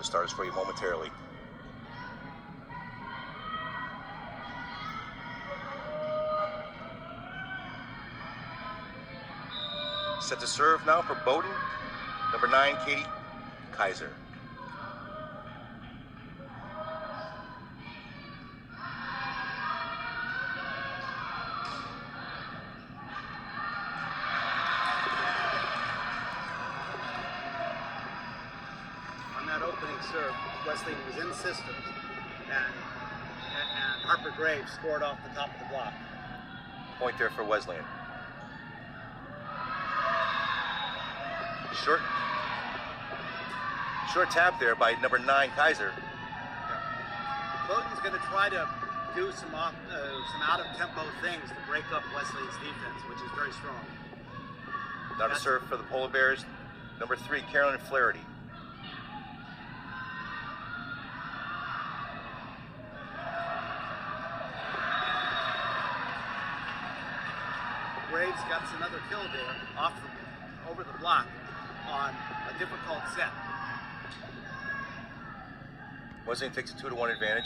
starters for you momentarily. Set to serve now for Bowdoin, number 9, Katie Kaiser. On that opening serve, Wesleyan was in systems, and Harper Graves scored off the top of the block. Point there for Wesleyan. Short tap there by number 9, Kaiser. Bowdoin's going to try to do some out-of-tempo things to break up Wesleyan's defense, which is very strong. Now to serve for the Polar Bears, number 3, Carolyn Flaherty. Graves got another kill there over the block on a difficult set. Wesleyan takes a 2-1 advantage.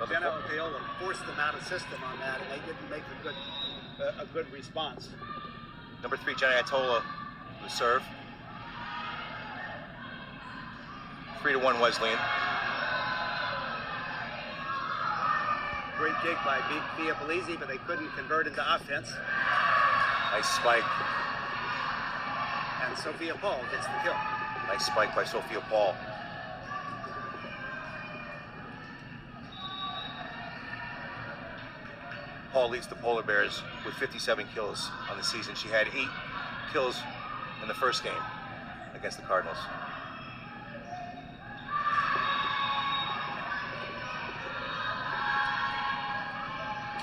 Jenna Opayola forced them out of system on that, and they didn't make a good response. Number 3, Jenna Atola, the serve. 3-1 Wesleyan. Great dig by Via but they couldn't convert into offense. Nice spike. And Sophia Paul gets the kill. Nice spike by Sophia Paul. Paul leads the Polar Bears with 57 kills on the season. She had 8 kills in the first game against the Cardinals.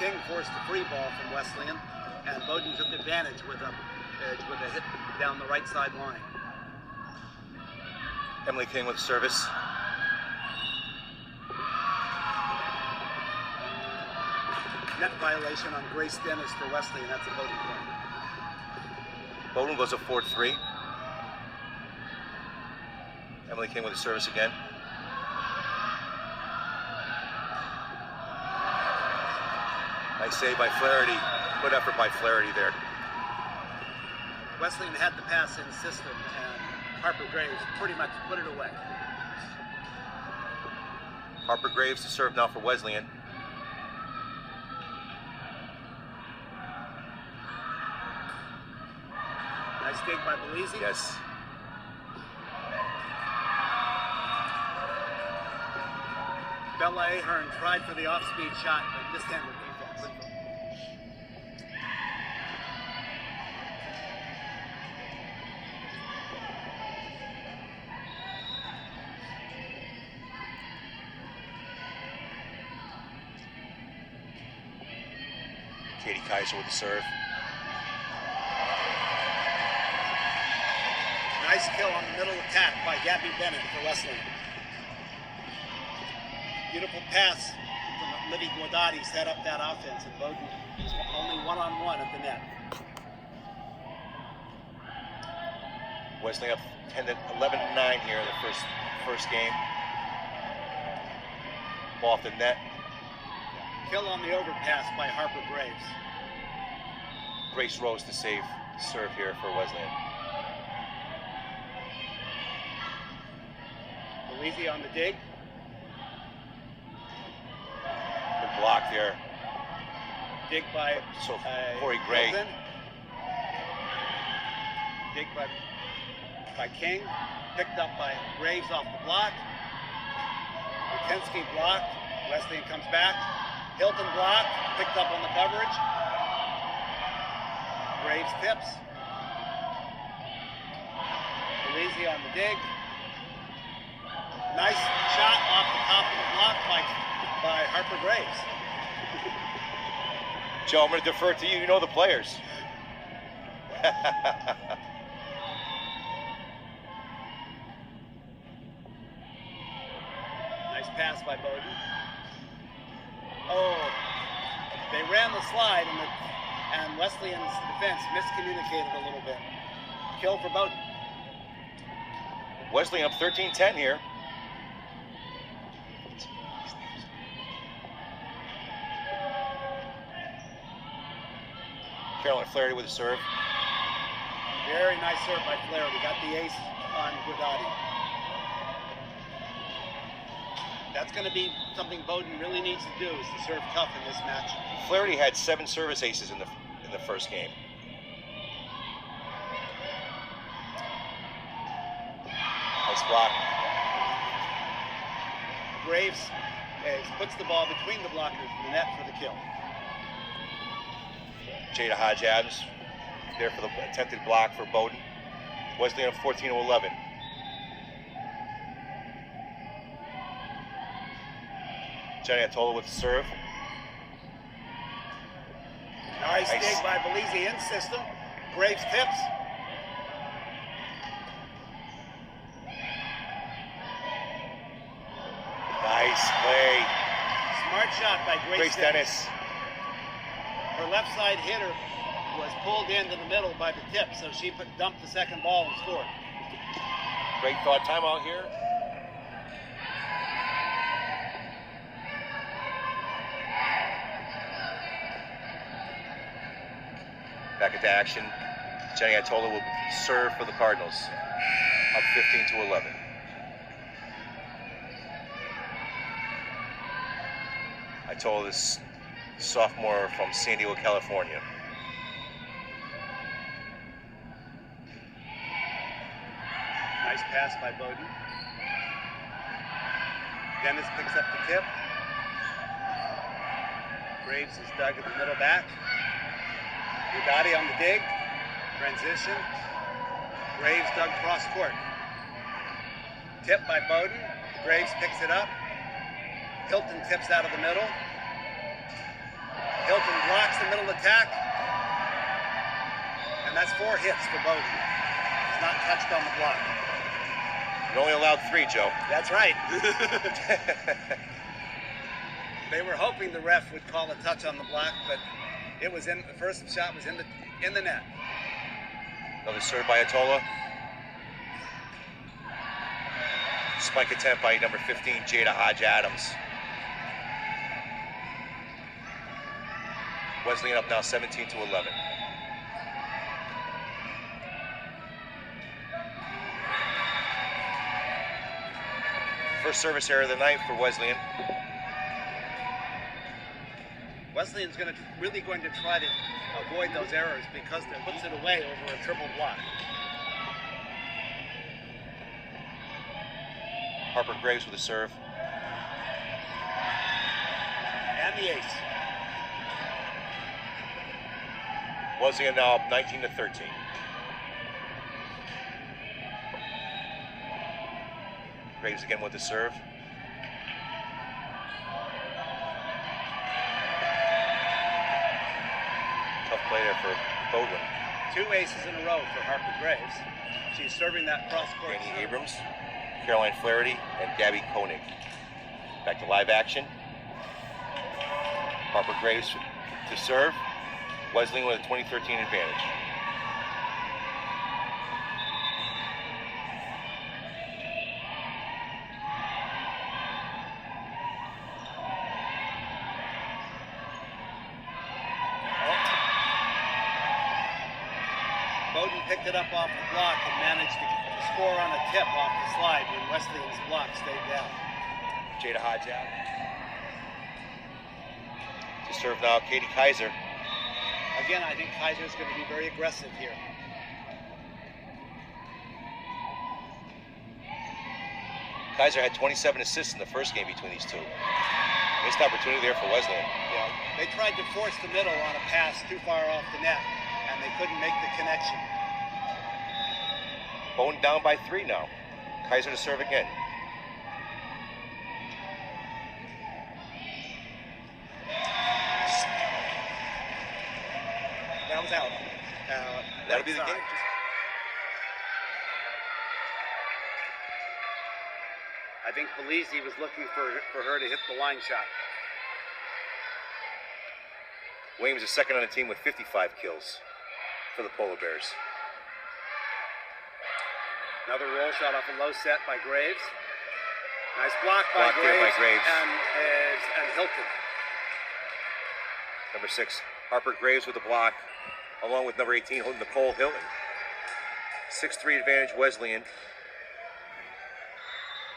King forced a free ball from Wesleyan, and Bowdoin took advantage with a hit down the right side line. Emily King with service. Net violation on Grace Dennis for Wesleyan. That's a Bowdoin point. Bowdoin goes up 4-3. Emily King with a service again. Nice save by Flaherty. Good effort by Flaherty there. Wesleyan had the pass in system, and Harper Graves pretty much put it away. Harper Graves to serve now for Wesleyan. Nice dig by Belize. Yes. Bella Ahern tried for the off-speed shot, but mishandled defense. Katie Kaiser with the serve. Nice kill on the middle attack by Gabby Bennett for Wesleyan. Beautiful pass from Libby Guadati set up that offense, and Bowdoin is only one-on-one at the net. Wesleyan up 11-9 here in the first game. Ball off the net. Kill on the overpass by Harper Graves. Grace Rose to save serve here for Wesleyan. Belize on the dig. Good block there. Dig by Corey Gray. Hilton. Dig by King. Picked up by Graves off the block. Lutensky blocked. Wesleyan comes back. Hilton blocked. Picked up on the coverage. Graves tips. Belize on the dig. Nice shot off the top of the block by Harper Graves. Joe, I'm going to defer to you. You know the players. Nice pass by Bowdoin. Oh, they ran the slide, and Wesleyan's defense miscommunicated a little bit. Kill for Bowdoin. Wesleyan up 13-10 here. Caroline Flaherty with a serve. Very nice serve by Flaherty. Got the ace on Guidotti. That's going to be something Bowdoin really needs to do, is to serve tough in this match. Flaherty had 7 service aces in the first game. Nice block. Graves puts the ball between the blockers and the net for the kill. Jada Hodge-Adams there for the attempted block for Bowdoin. Wesleyan up 14-11. Jenny Atola with the serve. Nice dig by Belize in system. Graves tips. Nice play. Smart shot by Grace Dennis. Her left side hitter was pulled into the middle by the tip, so she dumped the second ball and scored. Great thought. Timeout here. Back into action. Jenny Atola will serve for the Cardinals. Up 15-11. Atola is sophomore from San Diego, California. Nice pass by Bowdoin. Dennis picks up the tip. Graves is dug at the middle back. Guidotti on the dig. Transition. Graves dug cross court. Tip by Bowdoin. Graves picks it up. Hilton tips out of the middle. Hilton blocks the middle attack. And that's 4 hits for Bowdoin. He's not touched on the block. You're only allowed 3, Joe. That's right. They were hoping the ref would call a touch on the block, but it was the first shot was in the net. Another serve by Atola. Spike attempt by number 15, Jada Hodge-Adams. Wesleyan up now 17-11. First service error of the night for Wesleyan. Wesleyan's really going to try to avoid those errors because it puts it away over a triple block. Harper Graves with a serve. And the ace. Wesleyan now up 19-13. Graves again with the serve. Tough play there for Bowdoin. 2 aces in a row for Harper Graves. She's serving that cross-court. Danny Abrams, Caroline Flaherty, and Gabby Koenig. Back to live action. Harper Graves to serve. Wesleyan with a 2013 advantage. Bowdoin picked it up off the block and managed to score on a tip off the slide when Wesleyan's block stayed down. Jada Hodge out. To serve now, Katie Kaiser. Again, I think Kaiser's going to be very aggressive here. Kaiser had 27 assists in the first game between these two. Missed opportunity there for Wesleyan. Yeah, they tried to force the middle on a pass too far off the net, and they couldn't make the connection. Bowdoin down by 3 now. Kaiser to serve again. That was out. That'll be the side. game. I think Belize was looking for her to hit the line shot. Williams is second on the team with 55 kills for the Polar Bears. Another roll shot off a low set by Graves. Nice block by Block there by Graves, Graves. And Hilton. Number 6, Harper Graves with the block, along with number 18, Nicole Hilton. 6-3 advantage Wesleyan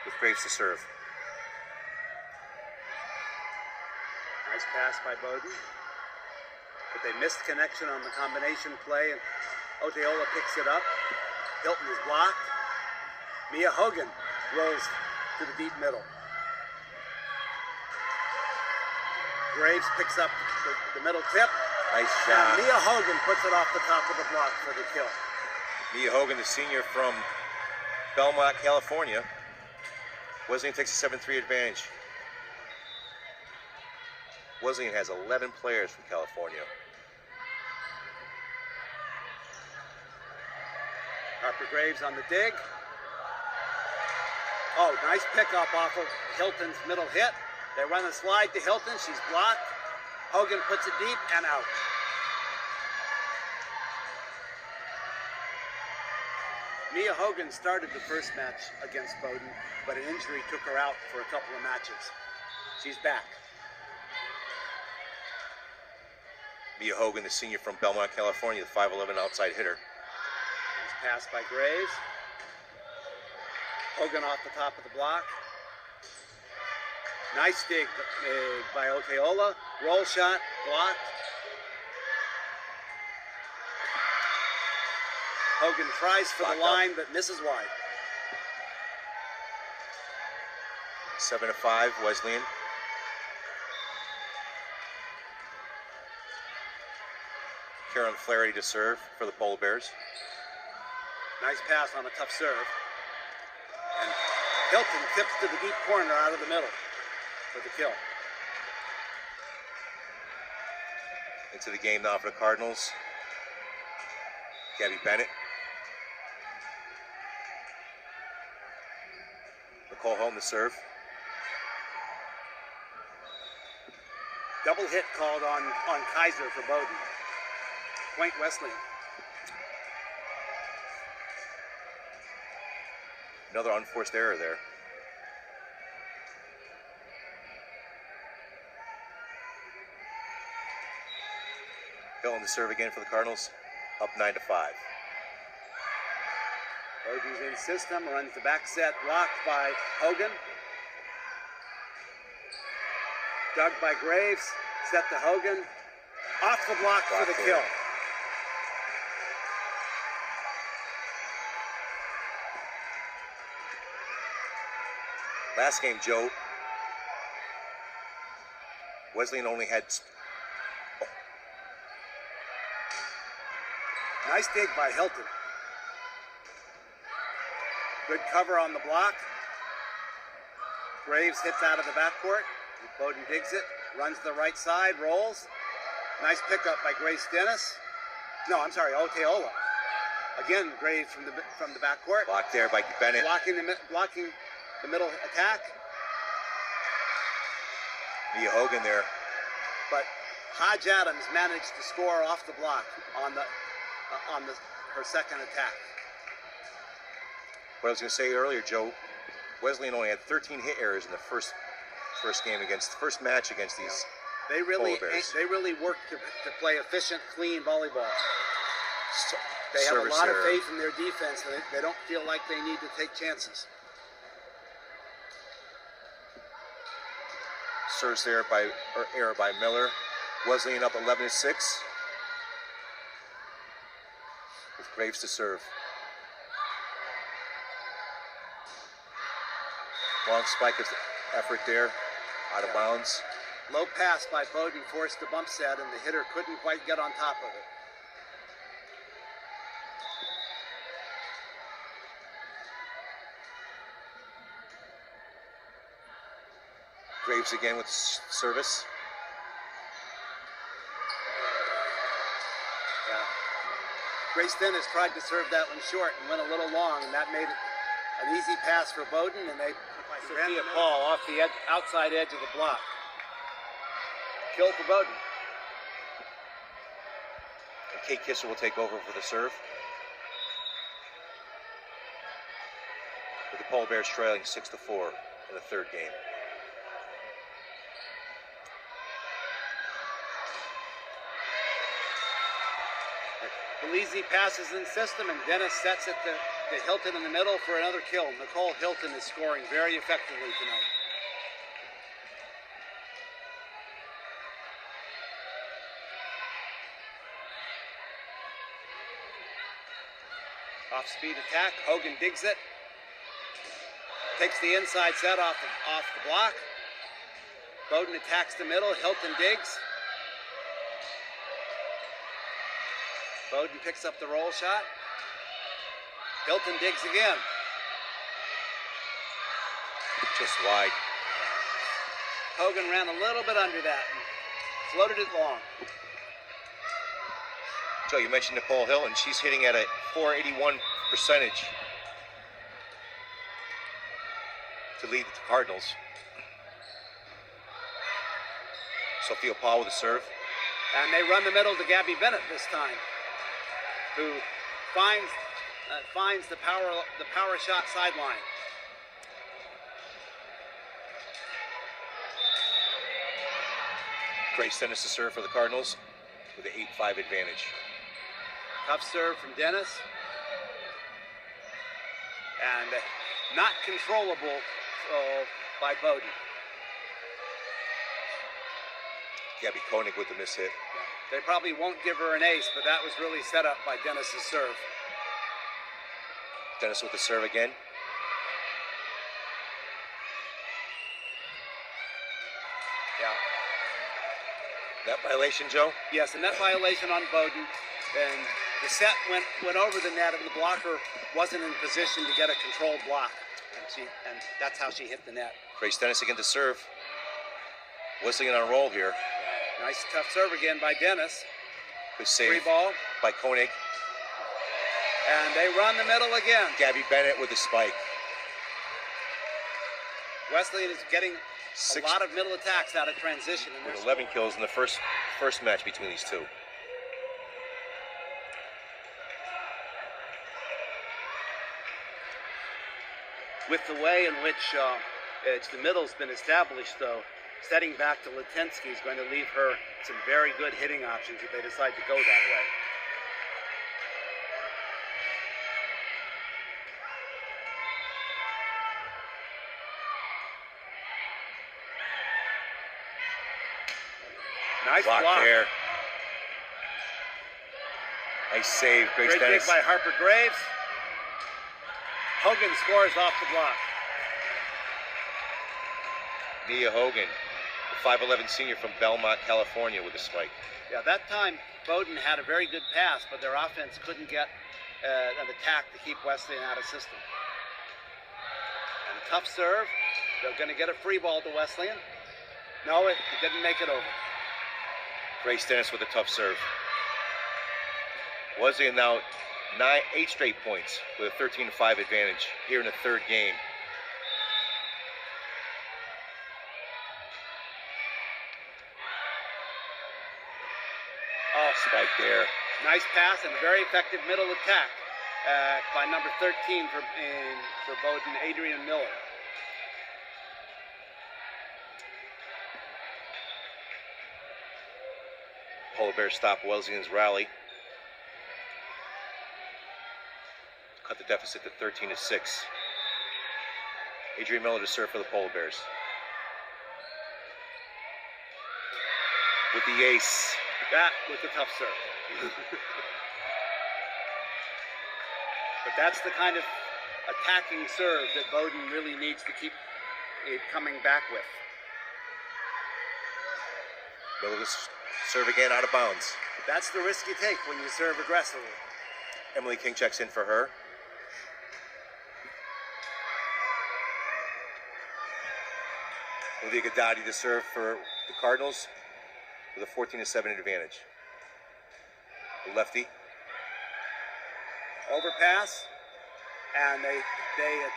with Graves to serve. Nice pass by Bowdoin. But they missed connection on the combination play, and Oteola picks it up. Hilton is blocked. Mia Hogan rolls to the deep middle. Graves picks up the middle tip. Nice shot. And Mia Hogan puts it off the top of the block for the kill. Mia Hogan, the senior from Belmont, California. Wesleyan takes a 7-3 advantage. Wesleyan has 11 players from California. Harper Graves on the dig. Oh, nice pickup off of Hilton's middle hit. They run a slide to Hilton. She's blocked. Hogan puts it deep and out. Mia Hogan started the first match against Bowdoin, but an injury took her out for a couple of matches. She's back. Mia Hogan, the senior from Belmont, California, the 5'11" outside hitter. Nice pass by Graves. Hogan off the top of the block. Nice dig by Oteola. Roll shot, blocked. Hogan tries for the line, but misses wide. 7-5, Wesleyan. Karen Flaherty to serve for the Polar Bears. Nice pass on a tough serve. And Hilton tips to the deep corner out of the middle for the kill. Into the game now for the Cardinals. Gabby Bennett. Nicole Hilton to serve. Double hit called on Kaiser for Bowdoin. Point Wesleyan. Another unforced error there. Hilton to serve again for the Cardinals. Up 9-5. Bowdoin's in system, runs the back set, blocked by Hogan. Dug by Graves, set to Hogan. Off the block for the kill. Last game, Joe, Wesleyan only had... Nice dig by Hilton. Good cover on the block. Graves hits out of the backcourt. Bowdoin digs it, runs the right side, rolls. Nice pickup by Grace Dennis. No, I'm sorry, Oteola. Again, Graves from the backcourt. Blocked there by Bennett. Blocking the middle attack. Mia Hogan there. But Hodge Adams managed to score off the block on her second attack. What I was going to say earlier, Joe, Wesleyan only had 13 hit errors in the first match against these They really Polar Bears. work to play efficient, clean volleyball. They have Service a lot of error. faith in their defense, and they don't feel like they need to take chances. Service error by Miller. Wesleyan up 11-6. With Graves to serve. Long spike effort there, out of bounds. Low pass by Bowdoin forced the bump set, and the hitter couldn't quite get on top of it. Graves again with service. Yeah. Grace Dennis tried to serve that one short and went a little long, and that made it an easy pass for Bowdoin, and they looked like by Sophia Sophia Paul off the outside edge of the block. Kill for Bowdoin. And Kate Kisser will take over for the serve. With the Polar Bears trailing 6-4 in the third game. Belize passes in system, and Dennis sets it to Hilton in the middle for another kill. Nicole Hilton is scoring very effectively tonight. Off-speed attack. Hogan digs it. Takes the inside set off the block. Bowdoin attacks the middle. Hilton digs. Bowdoin picks up the roll shot. Hilton digs again. Just wide. Hogan ran a little bit under that and floated it long. Joe, you mentioned Nicole Hilton. She's hitting at a .481 percentage to lead the Cardinals. Sophia Paul with a serve. And they run the middle to Gabby Bennett this time, who finds the power shot sideline. Grace Dennis to serve for the Cardinals with an 8-5 advantage. Tough serve from Dennis. And not controllable by Bowdoin. Gabby Koenig with the miss hit. They probably won't give her an ace, but that was really set up by Dennis's serve. Dennis with the serve again. Yeah. That violation, Joe? Yes, a net violation on Bowdoin. And the set went over the net, and the blocker wasn't in position to get a controlled block. And that's how she hit the net. Grace Dennis again to serve. Wesleyan on a roll here. Nice tough serve again by Dennis. Good save Free ball. by Koenig. And they run the middle again. Gabby Bennett with the spike. Wesleyan is getting a lot of middle attacks out of transition. With 11 kills in the first match between these two. With the way in which the middle's been established, though, setting back to Latensky is going to leave her some very good hitting options if they decide to go that way. Nice block there. Nice save, Grace Great Dennis. dig by Harper Graves. Hogan scores off the block. Nia Hogan, the 5'11 senior from Belmont, California, with a spike. Yeah, that time Bowdoin had a very good pass, but their offense couldn't get an attack to keep Wesleyan out of system. And a tough serve. They're going to get a free ball to Wesleyan. No, it didn't make it over. Grace Dennis with a tough serve. Wesleyan now 8 straight points with a 13-5 advantage here in the third game. Oh, spike there. Nice pass and a very effective middle attack by number 13 for Bowdoin, Adrian Miller. Polar Bears stop Wesleyan's rally. Cut the deficit to 13-6. Adrian Miller to serve for the Polar Bears. With the ace. That was a tough serve. But that's the kind of attacking serve that Bowdoin really needs to keep it coming back with. Miller to serve again out of bounds. That's the risk you take when you serve aggressively. Emily King checks in for her. Olivia Gadati to serve for the Cardinals with a 14-7 advantage. The lefty. Overpass, and they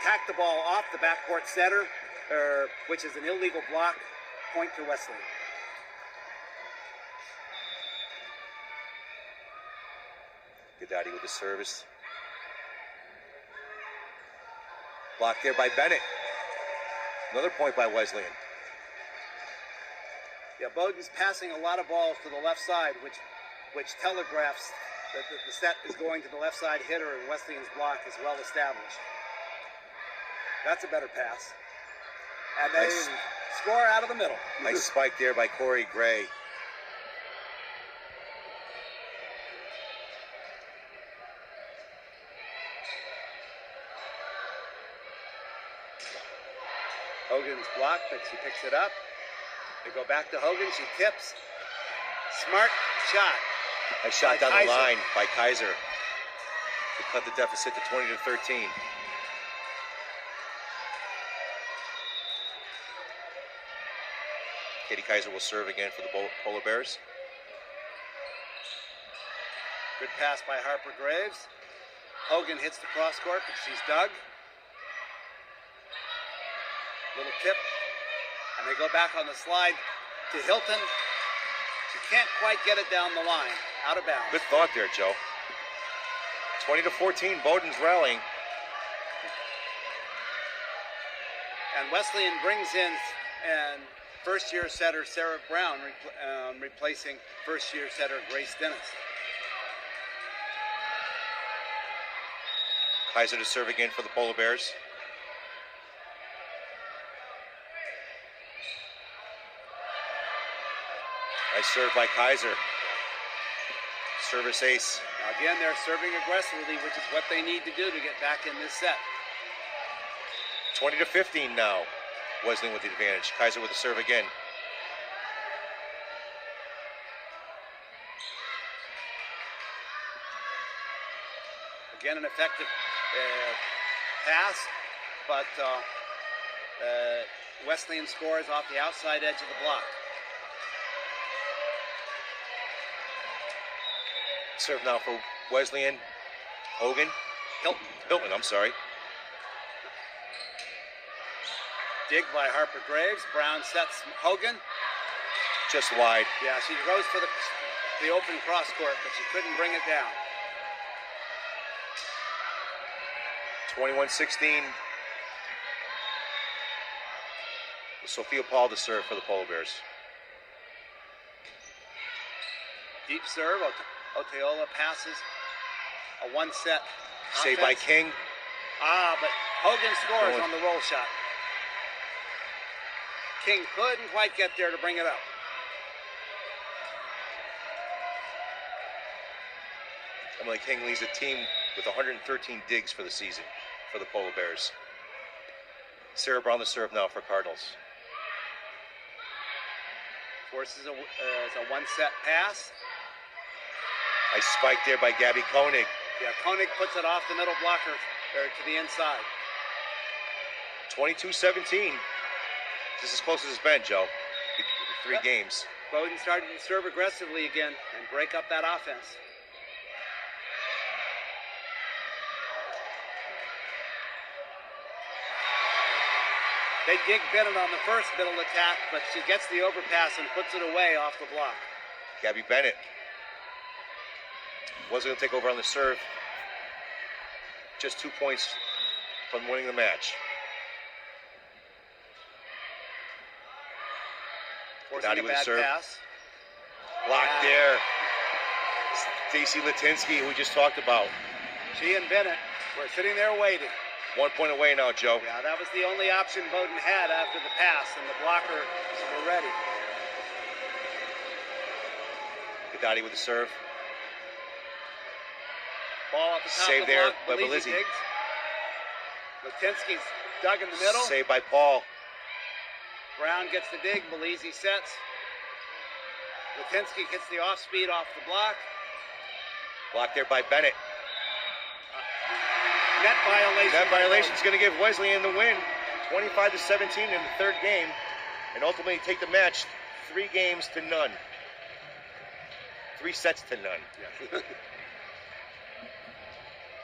attack the ball off the backcourt center. which is an illegal block, point to Wesleyan. Gadati with the service. Blocked there by Bennett. Another point by Wesleyan. Yeah, Bowdoin's passing a lot of balls to the left side, which telegraphs that the set is going to the left side hitter, and Wesleyan's block is well established. That's a better pass. And they score out of the middle. Nice spike there by Corey Gray. Hogan's blocked, but she picks it up. They go back to Hogan. She tips. Smart shot. Nice shot by down Kaiser. the line by Kaiser to cut the deficit to 20-13. Katie Kaiser will serve again for the Polar Bears. Good pass by Harper Graves. Hogan hits the cross court, but she's dug. Little tip. And they go back on the slide to Hilton. She can't quite get it down the line. Out of bounds. Good thought there, Joe. 20-14, Bowdoin's rallying. And Wesleyan brings in and first-year setter Sarah Brown replacing first-year setter Grace Dennis. Kaiser to serve again for the Polar Bears. Nice serve by Kaiser. Service ace. Now again, they're serving aggressively, which is what they need to do to get back in this set. 20-15 now. Wesleyan with the advantage. Kaiser with the serve again. Again, an effective pass, but Wesleyan scores off the outside edge of the block. Serve now for Wesleyan. Hogan. Hilton, I'm sorry. Dig by Harper Graves. Brown sets Hogan. Just wide. Yeah, she goes for the open cross court, but she couldn't bring it down. 21-16. Sophia Paul to serve for the Polar Bears. Deep serve. Oteola passes a one-set Saved by offense. King. But Hogan scores on the roll shot. King couldn't quite get there to bring it up. Emily King leads the team with 113 digs for the season for the Polar Bears. Sarah Brown to serve now for Cardinals. Forces a one-set pass. Nice spike there by Gabby Koenig. Yeah, Koenig puts it off the middle blocker to the inside. 22-17. This is as close as it's been, Joe. 3 games. Bowdoin started to serve aggressively again and break up that offense. They dig Bennett on the first middle attack, but she gets the overpass and puts it away off the block. Gabby Bennett wasn't going to take over on the serve. Just 2 points from winning the match. Forcing a with the bad serve. pass. Blocked there. Stacy Latinsky, who we just talked about. She and Bennett were sitting there waiting. 1 point away now, Joe. Yeah, that was the only option Bowdoin had after the pass, and the blockers were ready. Gadati with the serve. Ball at the top Save of the there block. by Belize Belizzi. digs. Latinsky's dug in the middle. Saved by Paul. Brown gets the dig. Belize sets. Latinsky gets the off speed off the block. Blocked there by Bennett. Net violation. That violation is going to give Wesleyan the win, 25-17 in the third game, and ultimately take the match 3 games to none. 3 sets to none. Yes.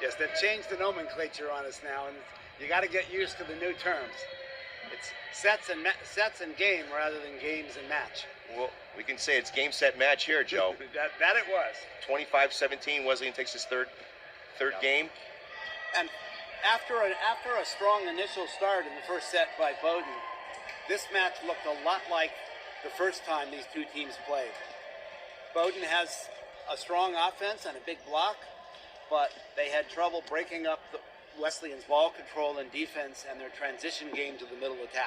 Yes, they've changed the nomenclature on us now, and you got to get used to the new terms. It's sets and game rather than games and match. Well, we can say it's game, set, match here, Joe. that it was. 25-17, Wesleyan takes his third game. And after a strong initial start in the first set by Bowdoin, this match looked a lot like the first time these two teams played. Bowdoin has a strong offense and a big block, but they had trouble breaking up the Wesleyan's ball control and defense and their transition game to the middle attack.